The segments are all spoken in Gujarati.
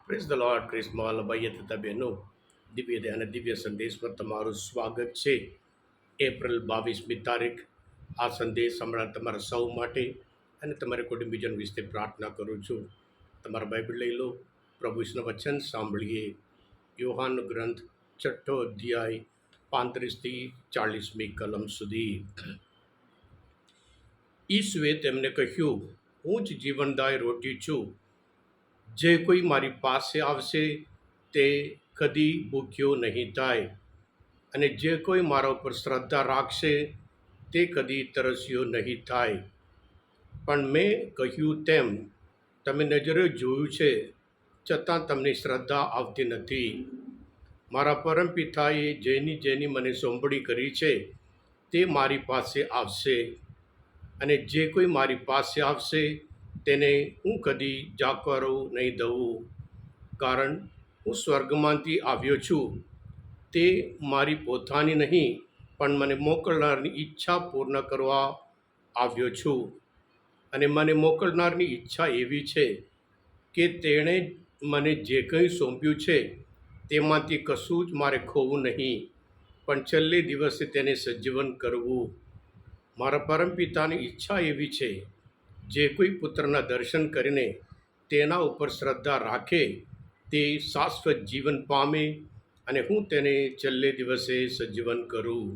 પ્રેઝ ધ લોર્ડ ક્રિસ્મોલ ભાઈએ તથા બહેનો દિવ્ય અને દિવ્ય સંદેશમાં તમારું સ્વાગત છે. એપ્રિલ 22મી તારીખ. આ સંદેશ હમણાં તમારા સૌ માટે અને તમારા કુટુંબીજન વિશે પ્રાર્થના કરું છું. તમારા બાઇબલ લઈ લો, પ્રભુ ઈસુનું વચન સાંભળીએ. યોહાનનો ગ્રંથ 6ઠ્ઠો અધ્યાય 35થી 40મી કલમ સુધી. ઈસુએ તેમને કહ્યું, હું જ જીવનદાય રોટી છું. જે કોઈ મારી પાસે આવશે તે કદી ભૂખ્યો નહીં થાય, અને જે કોઈ મારા ઉપર શ્રદ્ધા રાખશે તે કદી તરસ્યો નહીં થાય. પણ મેં કહ્યું તેમ તમે નજરે જોયું છે, છતાં તમને શ્રદ્ધા આવતી નથી. મારા પરમપિતાએ જેની મને સોંપણી કરી છે તે મારી પાસે આવશે, અને જે કોઈ મારી પાસે આવશે તેને હું કદી જાકારો નહીં દઉં. કારણ હું સ્વર્ગમાંથી આવ્યો છું. તે મારી પોતાની નહીં, પણ મને મોકલનારની ઈચ્છા પૂર્ણ કરવા આવ્યો છું. અને મને મોકલનારની ઈચ્છા એવી છે કે તેણે મને જે કંઈ સોંપ્યું છે તેમાંથી કશું જ મારે ખોવું નહીં, પણ છેલ્લે દિવસે તેને સજીવન કરવું. મારા પરમપિતાની ઈચ્છા એવી છે, જે કોઈ પુત્રના દર્શન કરીને તેના ઉપર શ્રદ્ધા રાખે તે શાશ્વત જીવન પામે, અને હું તેને છેલ્લે દિવસે સજીવન કરું.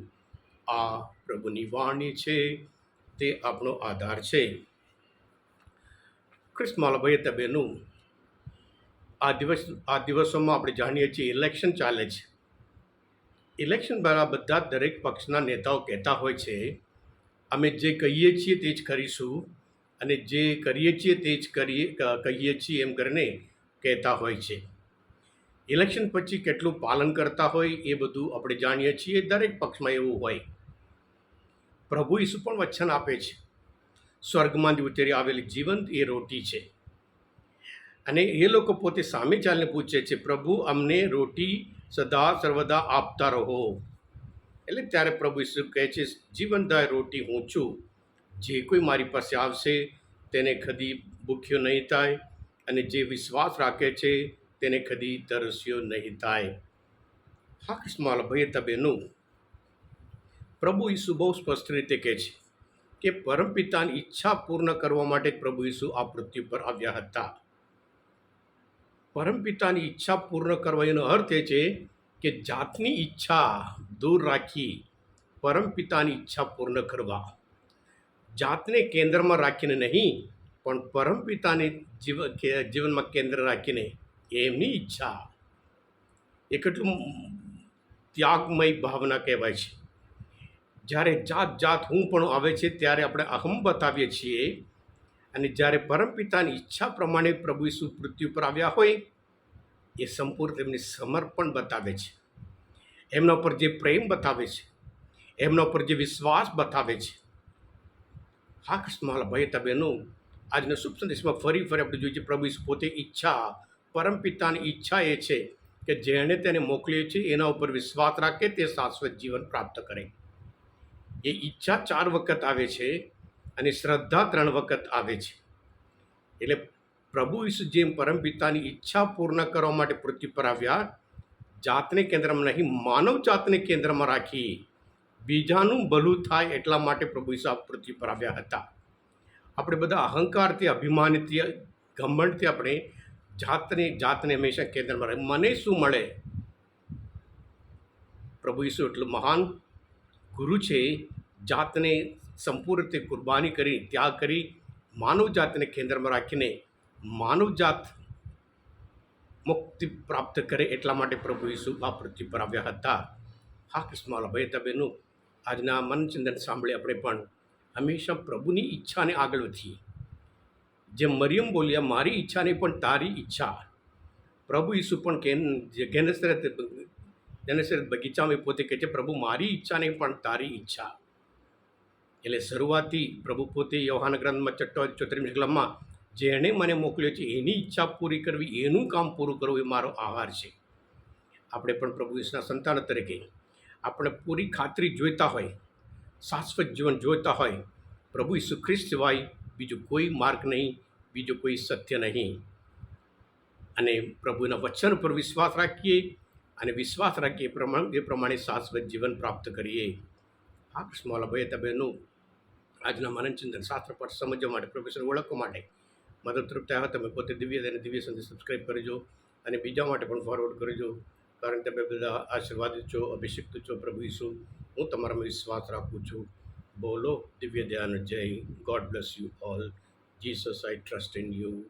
આ પ્રભુની વાણી છે, તે આપણો આધાર છે. ક્રિસ્મસ ભાઈ તબેનું આ દિવસોમાં આપણે જાણીએ છીએ ઇલેક્શન ચાલે છે. ઇલેક્શન દ્વારા બધા દરેક પક્ષના નેતાઓ કહેતા હોય છે, અમે જે કહીએ છીએ તે જ કરીશું, અને જે કરીએ છીએ તે જ કહીએ છીએ એમ કરીને કહેતા હોય છે. ઇલેક્શન પછી કેટલું પાલન કરતા હોય એ બધું આપણે જાણીએ છીએ. દરેક પક્ષમાં એવું હોય. પ્રભુ ઈસુ પણ વચન આપે છે, સ્વર્ગમાંથી ઉતરી આવેલી જીવંત એ રોટી છે. અને એ લોકો પોતે સામે ચાલીને પૂછે છે, પ્રભુ અમને રોટી સદા સર્વદા આપતા રહો. એટલે ત્યારે પ્રભુ ઈસુ કહે છે, જીવનદાય રોટી હું છું. જે કોઈ મારી પાસે આવશે તેને કદી ભૂખ્યો નહીં થાય, અને જે વિશ્વાસ રાખે છે તેને કદી તરસ્યો નહીં થાય. હા કિસ્માલ ભાઈ તબેનું, પ્રભુ ઈસુ બહુ સ્પષ્ટ રીતે કહે છે કે પરમપિતાની ઈચ્છા પૂર્ણ કરવા માટે પ્રભુ ઈસુ આ પૃથ્વી પર આવ્યા હતા. પરમપિતાની ઈચ્છા પૂર્ણ કરવા એનો અર્થ એ છે કે જાતની ઈચ્છા દૂર રાખી પરમપિતાની ઈચ્છા પૂર્ણ કરવા. જાતને કેન્દ્રમાં રાખીને નહીં, પણ પરમપિતાને જીવનમાં કેન્દ્ર રાખીને એમની ઈચ્છા. એ કેટલું ત્યાગમય ભાવના કહેવાય છે. જ્યારે જાત હું પણ આવે છે ત્યારે આપણે અહમ બતાવીએ છીએ, અને જ્યારે પરમપિતાની ઈચ્છા પ્રમાણે પ્રભુ ઈસુ પૃથ્વી ઉપર આવ્યા હોય એ સંપૂર્ણ તેમની સમર્પણ બતાવે છે. એમના ઉપર જે પ્રેમ બતાવે છે, એમના ઉપર જે વિશ્વાસ બતાવે છે. હા કૃષ્ણ ભાઈ તબેનું, આજના શુભ સંદેશમાં ફરી આપણે જોઈએ છીએ પ્રભુ ઈસુ પોતે ઈચ્છા, પરમપિતાની ઈચ્છા એ છે કે જેણે તેને મોકલ્યો છે એના ઉપર વિશ્વાસ રાખે તે શાશ્વત જીવન પ્રાપ્ત કરે. એ ઈચ્છા 4 વખત આવે છે અને શ્રદ્ધા 3 વખત આવે છે. એટલે પ્રભુ ઈસુ જેમ પરમપિતાની ઈચ્છા પૂર્ણ કરવા માટે પૃથ્વી પર આવ્યા, જાતને કેન્દ્રમાં નહીં, માનવ જાતને કેન્દ્રમાં રાખી બીજાનું ભલું થાય એટલા માટે પ્રભુ ઈસુ આ પૃથ્વી પર આવ્યા હતા. આપણે બધા અહંકારથી, અભિમાનથી, ઘમંડથી આપણે જાતને હંમેશા કેન્દ્રમાં રહે. મને શું મળે? પ્રભુ ઈસુ એટલું મહાન ગુરુ છે, જાતને સંપૂર્ણ રીતે કુરબાની કરી, ત્યાગ કરી, માનવ જાતને કેન્દ્રમાં રાખીને માનવ જાત મુક્તિ પ્રાપ્ત કરે એટલા માટે પ્રભુ ઈસુ આ પૃથ્વી પર આવ્યા હતા. હા કિસ્માલ ભાઈ તબેનું, આજના મનચિંતન સાંભળી આપણે પણ હંમેશા પ્રભુની ઈચ્છાને આગળ વધીએ. જેમ મરિયમ બોલ્યા, મારી ઈચ્છા નહીં પણ તારી ઈચ્છા. પ્રભુ ઈસુ પણ ગેનેસરેત બગીચામાં પોતે કહે છે, પ્રભુ મારી ઈચ્છા નહીં પણ તારી ઈચ્છા. એટલે શરૂઆતથી પ્રભુ પોતે યોહાન ગ્રંથમાં 6:34 કલમમાં જેણે મને મોકલ્યો છે એની ઈચ્છા પૂરી કરવી, એનું કામ પૂરું કરવું એ મારો આહાર છે. આપણે પણ પ્રભુ ઈસુના સંતાન તરીકે આપણે પૂરી ખાતરી જોઈતા હોય, શાશ્વત જીવન જોઈતા હોય, પ્રભુ ઈસુ ખ્રિસ્ત સિવાય બીજું કોઈ માર્ગ નહીં, બીજું કોઈ સત્ય નહીં. અને પ્રભુના વચન પર વિશ્વાસ રાખીએ અને વિશ્વાસ રાખીએ એ પ્રમાણે શાશ્વત જીવન પ્રાપ્ત કરીએ. હા કૃષ્ણવાલા ભાઈ હતા બહેનો, આજના માનવચિંતન શાસ્ત્ર પર સમજવા માટે, પ્રોફેસર ઓળખવા માટે મદદરૂપ થયા. તમે પોતે દિવ્ય અને દિવ્ય સંદેશ સબસ્ક્રાઈબ કરજો અને બીજા માટે પણ ફોરવર્ડ કરજો, કારણ તમે બધા આશીર્વાદિત છો, અભિષિક્ત છો. પ્રભુ ઈસુ, હું તમારામાં વિશ્વાસ રાખું છું. બોલો દિવ્ય ધ્યાન જય. God bless you all. Jesus, I trust in you.